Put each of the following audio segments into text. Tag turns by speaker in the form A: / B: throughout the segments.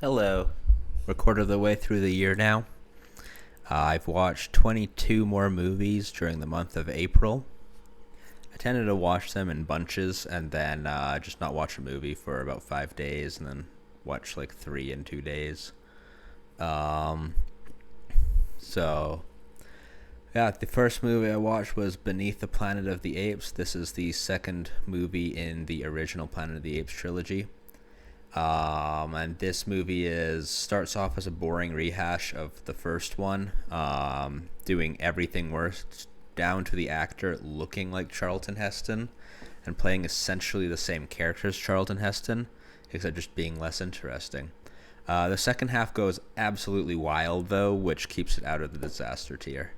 A: Hello. We're quarter of the way through the year now. I've watched 22 more movies during the month of April. I tended to watch them in bunches and then just not watch a movie for about 5 days and then watch like 3 in 2 days. Um, so, yeah, the first movie I watched was Beneath the Planet of the Apes. This is the second movie in the original Planet of the Apes trilogy. And this movie starts off as a boring rehash of the first one, doing everything worse, down to the actor looking like Charlton Heston and playing essentially the same character as Charlton Heston, except just being less interesting. The second half goes absolutely wild, though, which keeps it out of the disaster tier.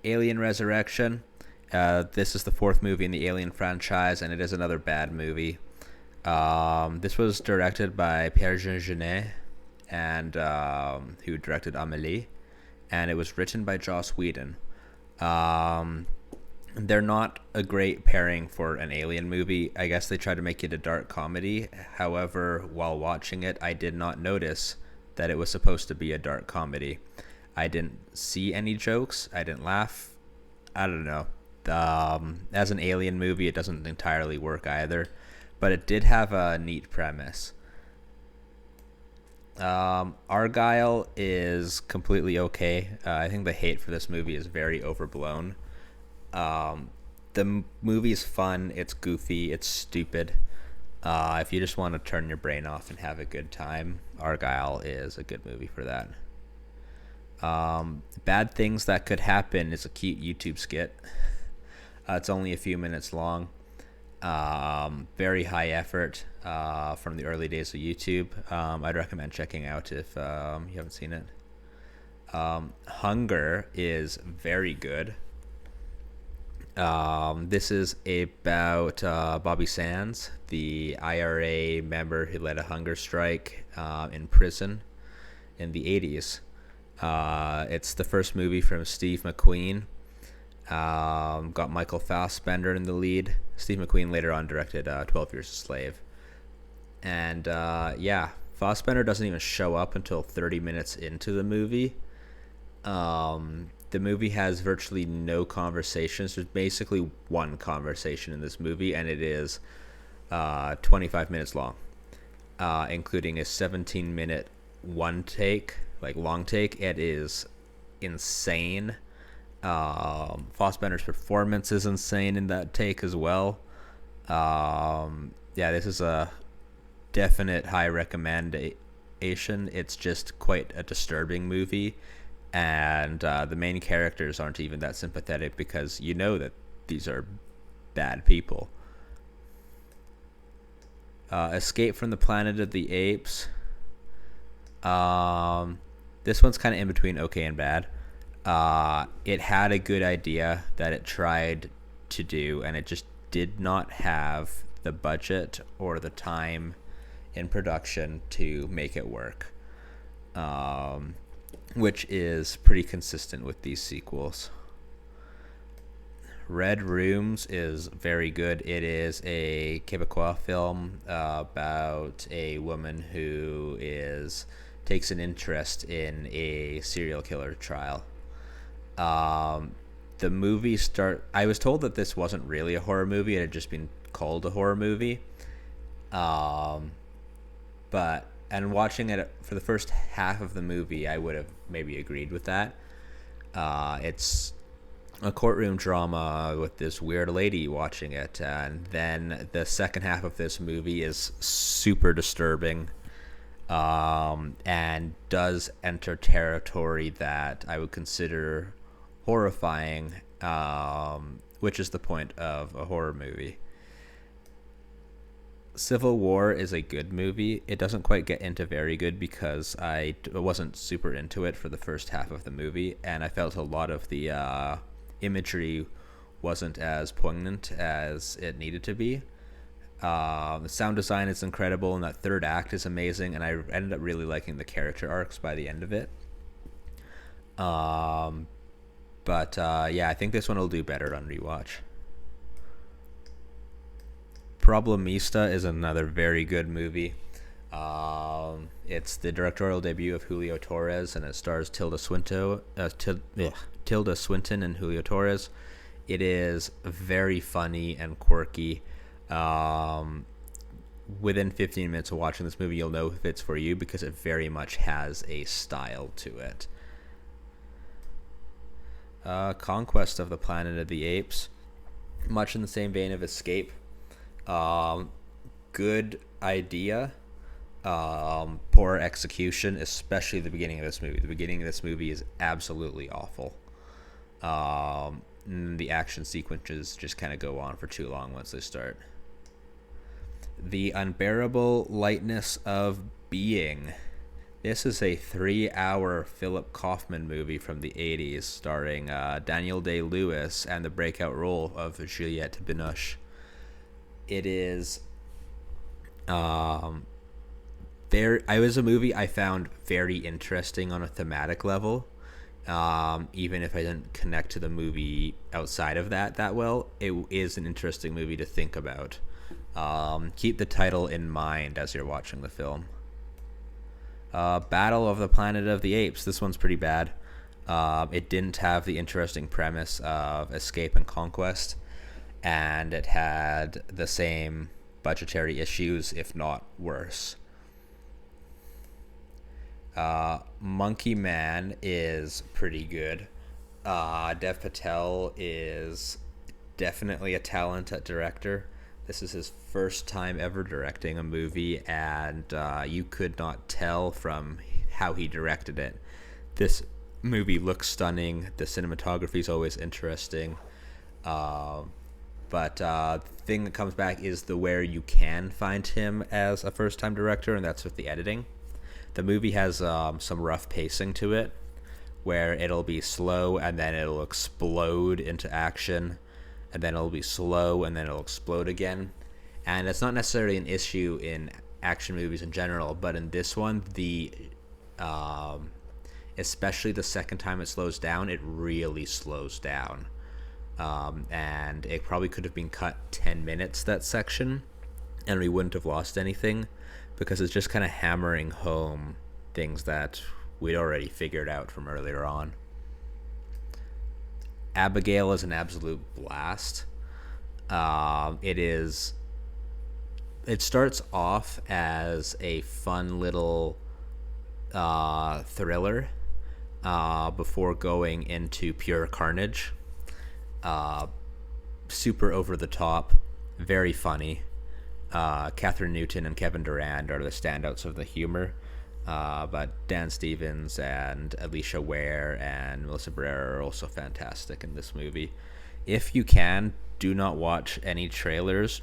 A: Alien Resurrection. This is the fourth movie in the Alien franchise, and it is another bad movie. This was directed by Pierre-Jean Genet, and who directed Amélie, and it was written by Joss Whedon. They're not a great pairing for an Alien movie. I guess they tried to make it a dark comedy. However, while watching it, I did not notice that it was supposed to be a dark comedy. I didn't see any jokes. I didn't laugh. I don't know. As an Alien movie, it doesn't entirely work either. But it did have a neat premise. Argyle is completely okay. I think the hate for this movie is very overblown. The movie's fun. It's goofy. It's stupid. If you just want to turn your brain off and have a good time, Argyle is a good movie for that. Bad Things That Could Happen is a cute YouTube skit. It's only a few minutes long. Very high effort from the early days of YouTube. I'd recommend checking out if you haven't seen it. Hunger is very good. This is about Bobby Sands, the IRA member who led a hunger strike in prison in the 80s. It's the first movie from Steve McQueen. Got Michael Fassbender in the lead. Steve McQueen later on directed 12 Years a Slave. And Fassbender doesn't even show up until 30 minutes into the movie. The movie has virtually no conversations. There's basically one conversation in this movie, and it is 25 minutes long, including a 17-minute long take. It is insane. Fassbender's performance is insane in that take as well. This is a definite high recommendation. It's just quite a disturbing movie, and the main characters aren't even that sympathetic because you know that these are bad people. Escape from the Planet of the Apes. This one's kind of in between okay and bad. It had a good idea that it tried to do, and it just did not have the budget or the time in production to make it work, which is pretty consistent with these sequels. Red Rooms is very good. It is a Quebecois film about a woman who takes an interest in a serial killer trial. The movie I was told that this wasn't really a horror movie. It had just been called a horror movie. And watching it for the first half of the movie, I would have maybe agreed with that. It's a courtroom drama with this weird lady watching it. And then the second half of this movie is super disturbing. And does enter territory that I would consider horrifying, which is the point of a horror movie. Civil War is a good movie. It doesn't quite get into very good because I wasn't super into it for the first half of the movie, and I felt a lot of the imagery wasn't as poignant as it needed to be. The sound design is incredible, and that third act is amazing, and I ended up really liking the character arcs by the end of it. I think this one will do better on rewatch. Problemista is another very good movie. It's the directorial debut of Julio Torres, and it stars Tilda Swinton and Julio Torres. It is very funny and quirky. Within 15 minutes of watching this movie, you'll know if it's for you because it very much has a style to it. Conquest of the Planet of the Apes, much in the same vein of Escape. Good idea, poor execution, especially the beginning of this movie. The beginning of this movie is absolutely awful. The action sequences just kind of go on for too long once they start. The Unbearable Lightness of Being. This is a 3-hour Philip Kaufman movie from the 80s starring Daniel Day-Lewis and the breakout role of Juliette Binoche. It is it was a movie I found very interesting on a thematic level. Even if I didn't connect to the movie outside of that well, it is an interesting movie to think about. Keep the title in mind as you're watching the film. Battle of the Planet of the Apes. This one's pretty bad. It didn't have the interesting premise of escape and conquest, and it had the same budgetary issues, if not worse. Monkey Man is pretty good. Dev Patel is definitely a talent at director. This is his first time ever directing a movie, and you could not tell from how he directed it. This movie looks stunning. The cinematography is always interesting. But the thing that comes back is where you can find him as a first-time director, and that's with the editing. The movie has some rough pacing to it, where it'll be slow and then it'll explode into action, and then it'll be slow and then it'll explode again. And it's not necessarily an issue in action movies in general, but in this one, especially the second time it slows down, it really slows down. And it probably could have been cut 10 minutes, that section, and we wouldn't have lost anything, because it's just kind of hammering home things that we'd already figured out from earlier on. Abigail is an absolute blast. It starts off as a fun little thriller before going into pure carnage. Super over the top, very funny. Catherine Newton and Kevin Durand are the standouts of the humor, but Dan Stevens and Alicia Ware and Melissa Barrera are also fantastic in this movie. If you can, do not watch any trailers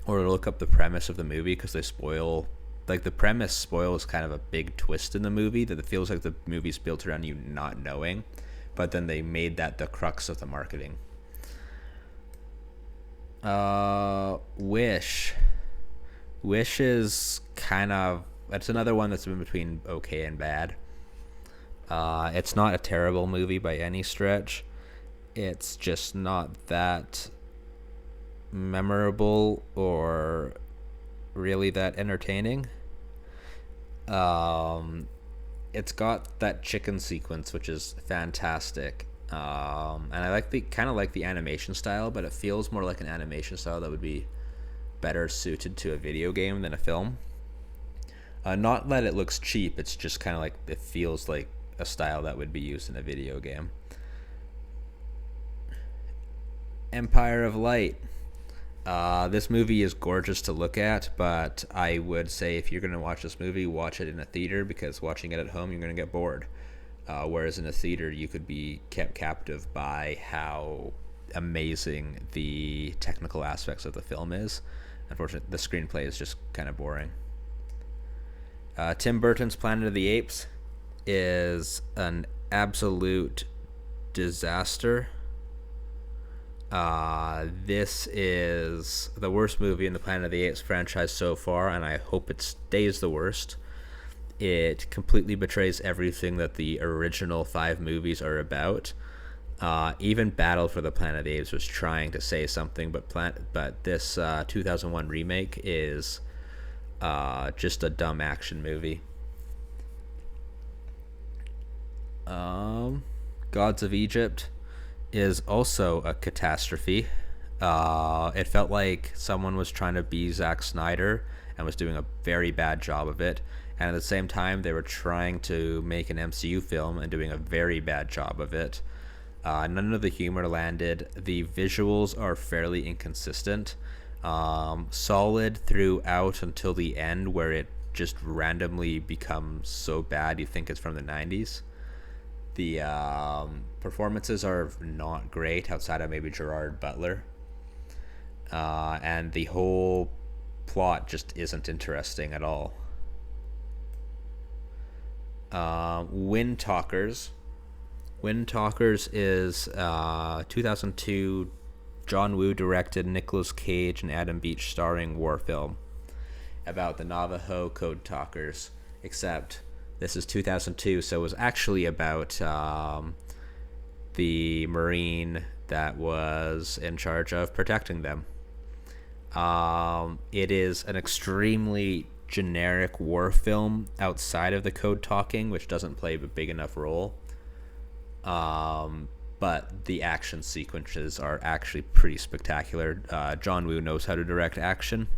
A: or look up the premise of the movie, because they spoil. Like, the premise spoils kind of a big twist in the movie that it feels like the movie's built around you not knowing, but then they made that the crux of the marketing. Wish is kind of, it's another one that's in between okay and bad. It's not a terrible movie by any stretch. It's just not that memorable or really that entertaining. It's got that chicken sequence, which is fantastic. And I like the animation style, but it feels more like an animation style that would be better suited to a video game than a film. Not that it looks cheap, it's just kind of like, it feels like a style that would be used in a video game. Empire of Light. This movie is gorgeous to look at, but I would say if you're going to watch this movie, watch it in a theater, because watching it at home, you're going to get bored. Whereas in a theater, you could be kept captive by how amazing the technical aspects of the film is. Unfortunately, the screenplay is just kind of boring. Tim Burton's Planet of the Apes is an absolute disaster. This is the worst movie in the Planet of the Apes franchise so far, and I hope it stays the worst. It completely betrays everything that the original 5 movies are about. Even Battle for the Planet of the Apes was trying to say something, but this 2001 remake is just a dumb action movie. Um, Gods of Egypt is also a catastrophe. It felt like someone was trying to be Zack Snyder and was doing a very bad job of it. And at the same time, they were trying to make an MCU film and doing a very bad job of it. None of the humor landed. The visuals are fairly inconsistent. Solid throughout until the end, where it just randomly becomes so bad you think it's from the 90s. The performances are not great outside of maybe Gerard Butler. And the whole plot just isn't interesting at all. Wind Talkers. Wind Talkers is 2002 John Woo directed, Nicolas Cage and Adam Beach starring war film about the Navajo Code Talkers, except this is 2002, so it was actually about the Marine that was in charge of protecting them. It is an extremely generic war film outside of the code talking, which doesn't play a big enough role. But the action sequences are actually pretty spectacular. John Woo knows how to direct action.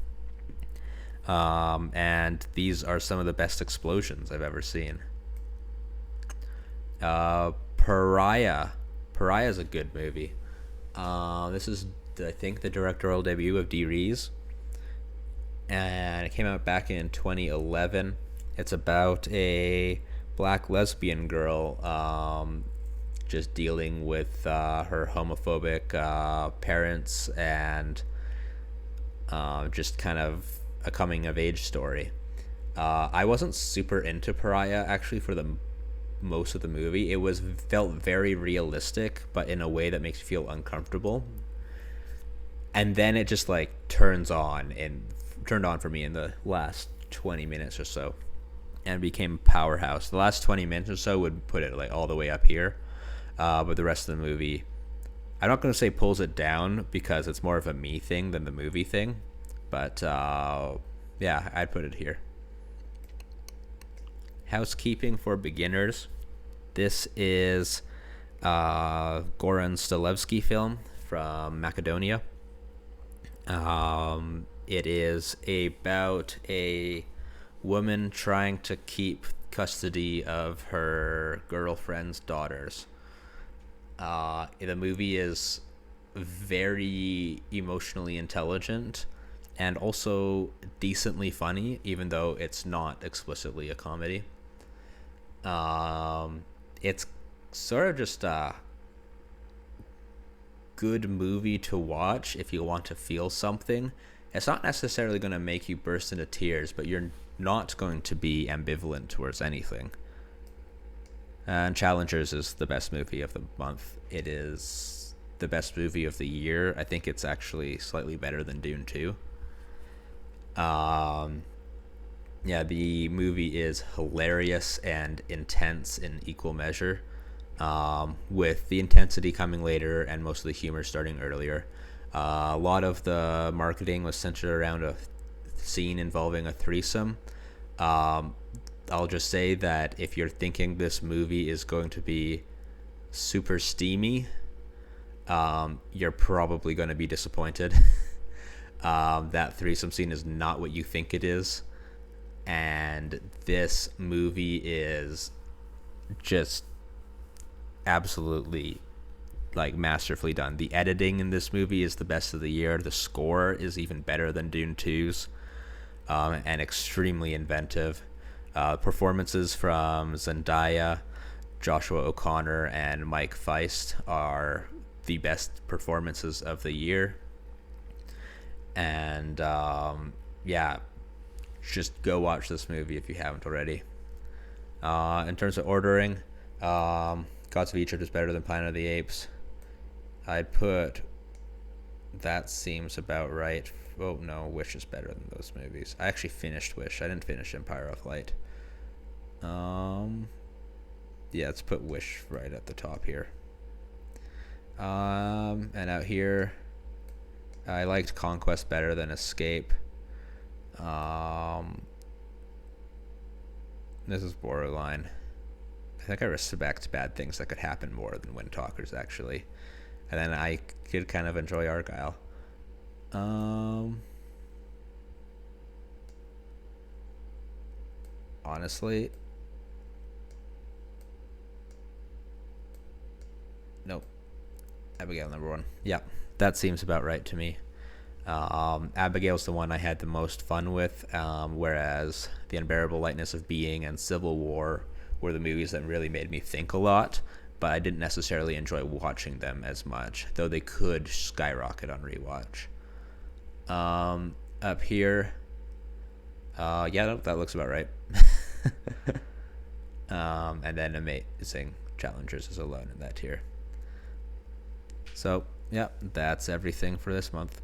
A: And these are some of the best explosions I've ever seen. Pariah. Pariah is a good movie. This is, I think, the directorial debut of Dee Rees. And it came out back in 2011. It's about a black lesbian girl just dealing with her homophobic parents and just kind of a coming of age story. I wasn't super into Pariah actually for the most of the movie. It felt very realistic, but in a way that makes you feel uncomfortable. And then it just like turned on for me in the last 20 minutes or so, and became a powerhouse. The last 20 minutes or so would put it like all the way up here, but the rest of the movie, I'm not going to say pulls it down because it's more of a me thing than the movie thing, but yeah, I'd put it here. Housekeeping for beginners. This is Goran Stalevsky film from Macedonia. It is about a woman trying to keep custody of her girlfriend's daughters. The movie is very emotionally intelligent and also decently funny, even though it's not explicitly a comedy. It's sort of just a good movie to watch if you want to feel something. It's not necessarily going to make you burst into tears, but you're not going to be ambivalent towards anything. And Challengers is the best movie of the month. It is the best movie of the year. I think it's actually slightly better than Dune 2. Yeah, the movie is hilarious and intense in equal measure, with the intensity coming later and most of the humor starting earlier. A lot of the marketing was centered around a scene involving a threesome. I'll just say that if you're thinking this movie is going to be super steamy, you're probably going to be disappointed. That threesome scene is not what you think it is. And this movie is just absolutely like masterfully done. The editing in this movie is the best of the year. The score is even better than Dune 2's, and extremely inventive. Performances from Zendaya, Joshua O'Connor, and Mike Feist are the best performances of the year. And yeah, just go watch this movie if you haven't already. In terms of ordering, Gods of Egypt is better than Planet of the Apes. I'd put that seems about right. Oh no, Wish is better than those movies. I actually finished Wish. I didn't finish Empire of Light. Yeah, let's put Wish right at the top here. And out here, I liked Conquest better than Escape. This is borderline. I think I respect bad things that could happen more than Wind Talkers, actually. And then I did kind of enjoy Argyle. Honestly, nope. Abigail number one. Yeah, that seems about right to me. Abigail's the one I had the most fun with, whereas The Unbearable Lightness of Being and Civil War were the movies that really made me think a lot, but I didn't necessarily enjoy watching them as much, though they could skyrocket on rewatch. Up here, yeah, no, that looks about right. And then Amazing Challengers is alone in that tier. So, yeah, that's everything for this month.